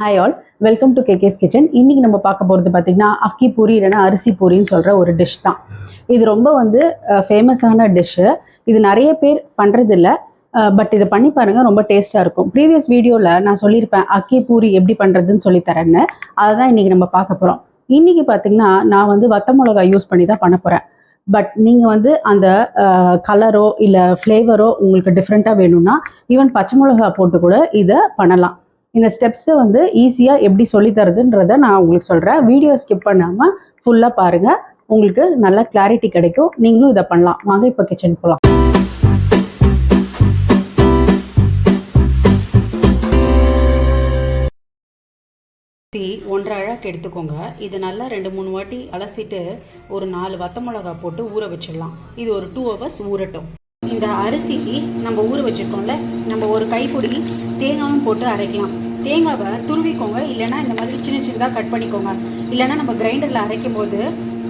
Hi all, welcome to KKS kitchen. இன்றைக்கி நம்ம பார்க்க போகிறது பார்த்திங்கன்னா அக்கி பூரி இல்லைனா அரிசி பூரின்னு சொல்கிற ஒரு டிஷ் தான். இது ரொம்ப ஃபேமஸான டிஷ்ஷு. இது நிறைய பேர் பண்ணுறதில்ல, பட் இதை பண்ணி பாருங்கள், ரொம்ப டேஸ்ட்டாக இருக்கும். ப்ரீவியஸ் வீடியோவில் நான் சொல்லியிருப்பேன் அக்கி பூரி எப்படி பண்ணுறதுன்னு சொல்லித்தரேன்னு. அதை தான் இன்றைக்கி நம்ம பார்க்க போகிறோம். இன்றைக்கி பார்த்திங்கன்னா நான் வத்த மிளகா யூஸ் பண்ணி தான் பண்ண போகிறேன். பட் நீங்கள் அந்த கலரோ இல்லை ஃப்ளேவரோ உங்களுக்கு டிஃப்ரெண்ட்டாக வேணும்னா ஈவன் பச்சை மிளகா போட்டு கூட இதை பண்ணலாம். இந்த ஸ்டெப்ஸை ஈஸியாக எப்படி சொல்லித்தரதுன்றதை நான் உங்களுக்கு சொல்கிறேன். வீடியோ ஸ்கிப் பண்ணாமல் ஃபுல்லாக பாருங்கள், உங்களுக்கு நல்ல கிளாரிட்டி கிடைக்கும். நீங்களும் இதை பண்ணலாம். வாங்க இப்போ கிச்சன் போகலாம். ஒன்றரை அழகு எடுத்துக்கோங்க. இது நல்லா 2-3 வாட்டி அலசிட்டு ஒரு 4 வத்த மிளகா போட்டு ஊற வச்சிடலாம். இது ஒரு 2 hours ஊறட்டும். இந்த அரிசிக்கு நம்ம ஊற வச்சுருக்கோம்ல, நம்ம ஒரு கைப்பிடி தேங்காயும் போட்டு அரைக்கலாம். தேங்காவை துருவிக்கோங்க, இல்லைனா இந்த மாதிரி சின்னதாக கட் பண்ணிக்கோங்க. இல்லைனா நம்ம கிரைண்டரில் அரைக்கும் போது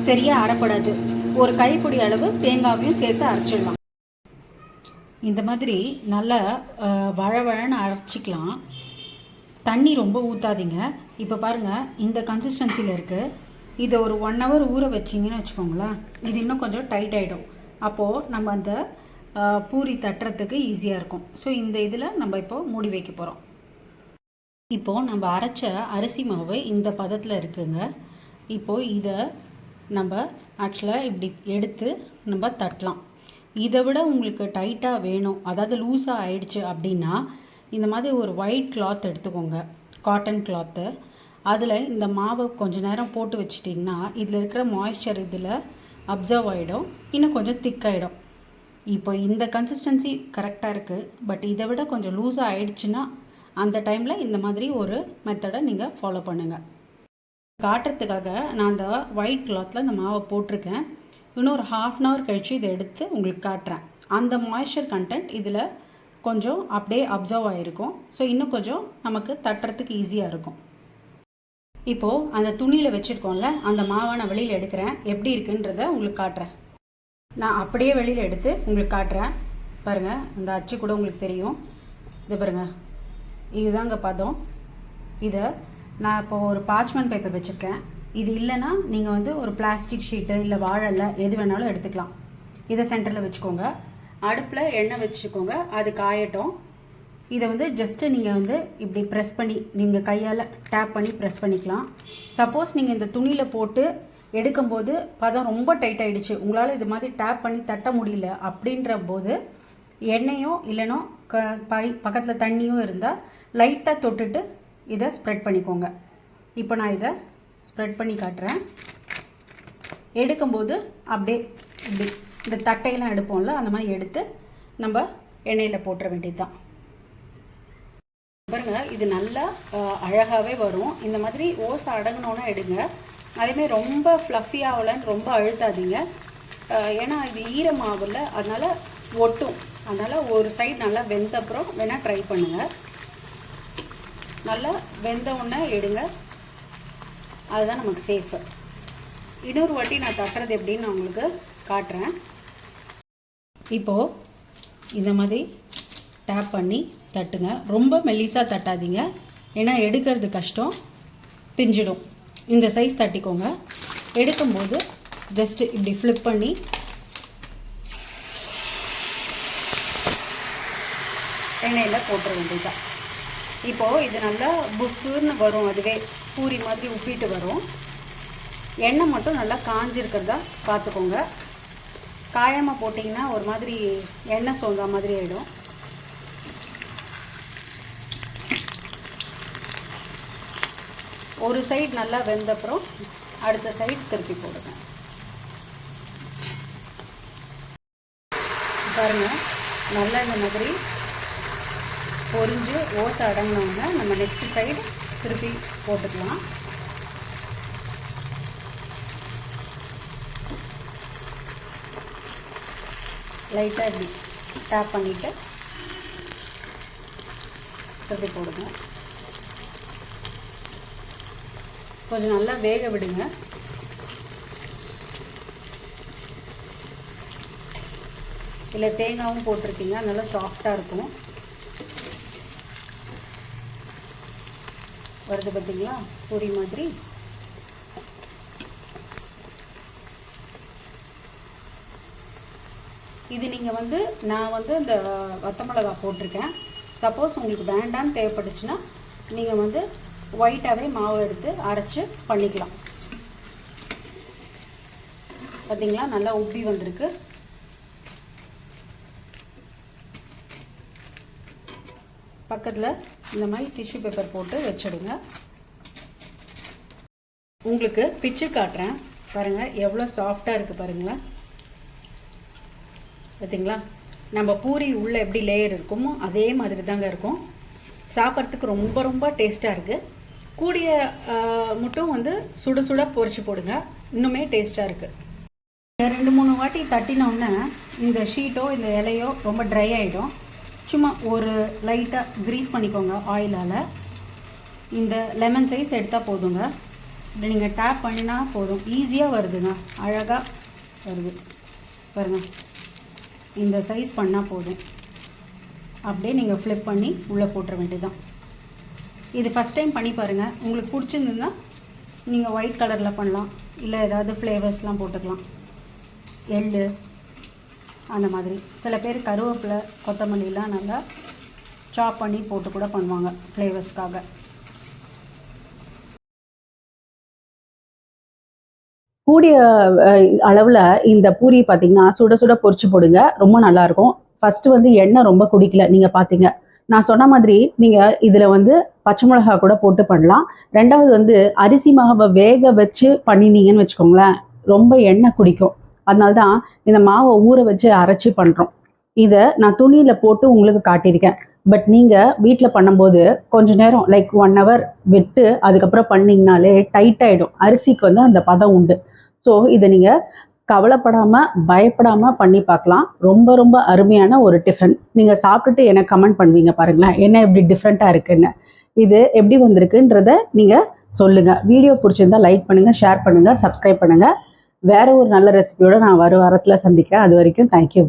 சரியாக அரைப்படாது. ஒரு கைப்பிடி அளவு தேங்காவையும் சேர்த்து அரைச்சிடலாம். இந்த மாதிரி நல்லா வழவழன்னு அரைச்சிக்கலாம். தண்ணி ரொம்ப ஊற்றாதீங்க. இப்போ பாருங்கள், இந்த கன்சிஸ்டன்சியில் இருக்குது. இதை ஒரு 1 hour ஊற வச்சிங்கன்னு வச்சுக்கோங்களேன், இது இன்னும் கொஞ்சம் டைட் ஆகிடும். அப்போது நம்ம அந்த பூரி தட்டுறதுக்கு ஈஸியாக இருக்கும். ஸோ இந்த இதில் நம்ம இப்போது மூடி வைக்க போகிறோம். இப்போது நம்ம அரைச்ச அரிசி மாவு இந்த பதத்தில் இருக்குங்க. இப்போது இதை நம்ம ஆக்சுவலாக இப்படி எடுத்து நம்ம தட்டலாம். இதை விட உங்களுக்கு டைட்டாக வேணும், அதாவது லூஸாக ஆயிடுச்சு அப்படின்னா இந்த மாதிரி ஒரு ஒயிட் கிளாத் எடுத்துக்கோங்க, காட்டன் கிளாத்து. அதில் இந்த மாவை கொஞ்சம் நேரம் போட்டு வச்சிட்டிங்கன்னா இதில் இருக்கிற மாய்ஸ்சர் இதில் அப்சர்வ் ஆகிடும், இன்னும் கொஞ்சம் திக்காகிடும். இப்போ இந்த கன்சிஸ்டன்சி கரெக்டாக இருக்குது. பட் இதை விட கொஞ்சம் லூஸாக ஆயிடுச்சுன்னா அந்த டைமில் இந்த மாதிரி ஒரு மெத்தடை நீங்கள் ஃபாலோ பண்ணுங்கள். காட்டுறதுக்காக நான் அந்த ஒயிட் கிளாத்தில் இந்த மாவை போட்டிருக்கேன். இன்னும் ஒரு 1/2 hour கழித்து இதை எடுத்து உங்களுக்கு காட்டுறேன். அந்த மாய்ஸ்சர் கண்டென்ட் இதில் கொஞ்சம் அப்படியே அப்சர்வ் ஆகிருக்கும். ஸோ இன்னும் கொஞ்சம் நமக்கு தட்டுறதுக்கு ஈஸியாக இருக்கும். இப்போது அந்த துணியில் வச்சுருக்கோம்ல, அந்த மாவை நான் வெளியில் எடுக்கிறேன். எப்படி இருக்குன்றதை உங்களுக்கு காட்டுறேன். நான் அப்படியே வெளியில் எடுத்து உங்களுக்கு காட்டுறேன். பாருங்கள், இந்த அச்சு கூட உங்களுக்கு தெரியும். இது பாருங்கள், இதுதாங்க பதம். இதை நான் இப்போது ஒரு பார்ச்மெண்ட் பேப்பர் வச்சுருக்கேன். இது இல்லைன்னா நீங்கள் ஒரு பிளாஸ்டிக் ஷீட்டு இல்லை வாழை எது வேணாலும் எடுத்துக்கலாம். இதை சென்டரில் வச்சுக்கோங்க. அடுப்பில் எண்ணெய் வச்சுக்கோங்க, அது காயட்டும். இதை ஜஸ்ட்டு நீங்கள் இப்படி ப்ரெஸ் பண்ணி, நீங்கள் கையால் டேப் பண்ணி ப்ரெஸ் பண்ணிக்கலாம். சப்போஸ் நீங்கள் இந்த துணியில் போட்டு எடுக்கும்போது பதம் ரொம்ப டைட் ஆகிடுச்சு, உங்களால் இது மாதிரி டேப் பண்ணி தட்ட முடியல அப்படின்ற போது எண்ணெயோ இல்லைனோ பக்கத்தில் தண்ணியோ இருந்தால் லைட்டாக தொட்டுட்டு இதை ஸ்ப்ரெட் பண்ணிக்கோங்க. இப்போ நான் இதை ஸ்ப்ரெட் பண்ணி காட்டுறேன். எடுக்கும்போது அப்படியே இப்படி இந்த தட்டையெல்லாம் எடுப்போம்ல, அந்த மாதிரி எடுத்து நம்ம எண்ணெயில் போட்டுற வேண்டியது தான். பாருங்கள், இது நல்லா அழகாகவே வரும். இந்த மாதிரி ஓசை அடங்கினோன்னா எடுங்க. அதேமாதிரி ரொம்ப ஃப்ளஃபி ஆகலன்னு ரொம்ப அழுத்தாதீங்க, ஏன்னா இது ஈரமாகல, அதனால் ஒட்டும். அதனால் ஒரு சைடு நல்லா வெந்த அப்புறம் வேணால் ட்ரை பண்ணுங்கள். நல்லா வெந்த உடனே எடுங்க, அதுதான் நமக்கு சேஃபு. இன்னொரு வாட்டி நான் தட்டுறது எப்படின்னு நான் உங்களுக்கு காட்டுறேன். இப்போது இந்த மாதிரி டேப் பண்ணி தட்டுங்க. ரொம்ப மெல்லிசாக தட்டாதீங்க, ஏன்னா எடுக்கிறது கஷ்டம், பிஞ்சிடும். இந்த சைஸ் தட்டிக்கோங்க. எடுக்கும்போது ஜஸ்ட்டு இப்படி ஃப்ளிப் பண்ணி எண்ணெயில் போட்டுற வேண்டியதுதான். இப்போது இது நல்லா புஷ்ஷுன்னு வரும், அதுவே பூரி மாதிரி உப்பிட்டு வரும். எண்ணெய் மட்டும் நல்லா காஞ்சிருக்கிறதா பார்த்துக்கோங்க. காயாமல் போட்டிங்கன்னா ஒரு மாதிரி எண்ணெய் சோந்தா மாதிரி ஆகிடும். ஒரு சைடு நல்லா வெந்தப்புறம் அடுத்த சைடு திருப்பி போடுங்க. பாருங்கள், நல்லா இந்த மாதிரி பொரிஞ்சு ஓசை அடங்கினோன்னா நம்ம நெக்ஸ்ட் சைடு திருப்பி போட்டுக்கலாம். லைட்டாக இப்படி டேப் பண்ணிவிட்டு திருப்பி போடுங்க. கொஞ்சம் நல்லா வேக விடுங்க. இல்லை தேங்காயும் போட்டிருக்கீங்க, நல்லா சாஃப்டாக இருக்கும். வருது பார்த்தீங்களா, பூரி மாதிரி. இது நீங்கள் நான் இந்த வத்த மிளகா போட்டிருக்கேன். சப்போஸ் உங்களுக்கு வேண்டான்னு தேவைப்பட்டுச்சுன்னா நீங்கள் ஒயிட்டாகவே மாவு எடுத்து அரைச்சி பண்ணிக்கலாம். பார்த்தீங்களா, நல்லா உப்பி வந்திருக்கு. பக்கத்தில் இந்த மாதிரி டிஷ்யூ பேப்பர் போட்டு வச்சிடுங்க. உங்களுக்கு பிச்சு காட்டுறேன் பாருங்கள், எவ்வளோ சாஃப்டாக இருக்குது பாருங்களேன். பார்த்தீங்களா, நம்ம பூரி உள்ளே எப்படி லேயர் இருக்குமோ அதே மாதிரி தாங்க இருக்கும். சாப்பிட்றதுக்கு ரொம்ப ரொம்ப டேஸ்ட்டாக இருக்குது. கூடிய மட்டும் சுட சுட பொரிச்சு போடுங்க, இன்னுமே டேஸ்ட்டாக இருக்குது. 2-3 வாட்டி தட்டினோடனே இந்த ஷீட்டோ இந்த இலையோ ரொம்ப ட்ரை ஆகிடும். சும்மா ஒரு லைட்டாக க்ரீஸ் பண்ணிக்கோங்க ஆயிலால். இந்த லெமன் சைஸ் எடுத்தால் போதுங்க. இப்படி நீங்கள் டேப் பண்ணினா போதும், ஈஸியாக வருதுங்க, அழகாக வருது பாருங்கள். இந்த சைஸ் பண்ணால் போதும். அப்படியே நீங்கள் ஃப்ளிப் பண்ணி உள்ளே போட்டுற வேண்டியதுதான். இது ஃபஸ்ட் டைம் பண்ணி பாருங்கள். உங்களுக்கு பிடிச்சிருந்ததுன்னா நீங்கள் ஒயிட் கலரில் பண்ணலாம், இல்லை ஏதாவது ஃப்ளேவர்ஸ்லாம் போட்டுக்கலாம், எள்ளு அந்த மாதிரி. சில பேர் கருவேப்பிலை கொத்தமல்லிலாம் நல்லா சாப் பண்ணி போட்டு கூட பண்ணுவாங்க ஃப்ளேவர்ஸ்க்காக. கூடிய அளவில் இந்த பூரி பார்த்தீங்கன்னா சுட சுட பொரிச்சு போடுங்க, ரொம்ப நல்லாயிருக்கும். ஃபஸ்ட்டு எண்ணெய் ரொம்ப குடிக்கல, நீங்கள் பார்த்தீங்க. நான் சொன்ன மாதிரி நீங்கள் இதில் பச்சை மிளகா கூட போட்டு பண்ணலாம். ரெண்டாவது அரிசி மாவை வேக வச்சு பண்ணினீங்கன்னு வச்சுக்கோங்களேன், ரொம்ப எண்ணெய் குடிக்கும். அதனால தான் இந்த மாவை ஊற வச்சு அரைச்சி பண்ணுறோம். இதை நான் துணியில் போட்டு உங்களுக்கு காட்டியிருக்கேன். பட் நீங்கள் வீட்டில் பண்ணும்போது கொஞ்சம் நேரம் லைக் 1 hour விட்டு அதுக்கப்புறம் பண்ணிங்கனாலே டைட் ஆகிடும். அரிசிக்கு அந்த பதம் உண்டு. ஸோ இதை நீங்கள் கவலைப்படாமல் பயப்படாமல் பண்ணி பார்க்கலாம். ரொம்ப ரொம்ப அருமையான ஒரு டிஃபன். நீங்கள் சாப்பிட்டுட்டு எனக்கு கமெண்ட் பண்ணுவீங்க பாருங்களேன், என்ன எப்படி டிஃப்ரெண்ட்டாக இருக்குன்னு. இது எப்படி வந்திருக்குன்றத நீங்கள் சொல்லுங்கள். வீடியோ பிடிச்சிருந்தா லைக் பண்ணுங்கள், ஷேர் பண்ணுங்கள், சப்ஸ்கிரைப் பண்ணுங்கள். வேறு ஒரு நல்ல ரெசிபியோடு நான் வரும் வாரத்தில் சந்திக்கிறேன். அது வரைக்கும் தேங்க்யூ.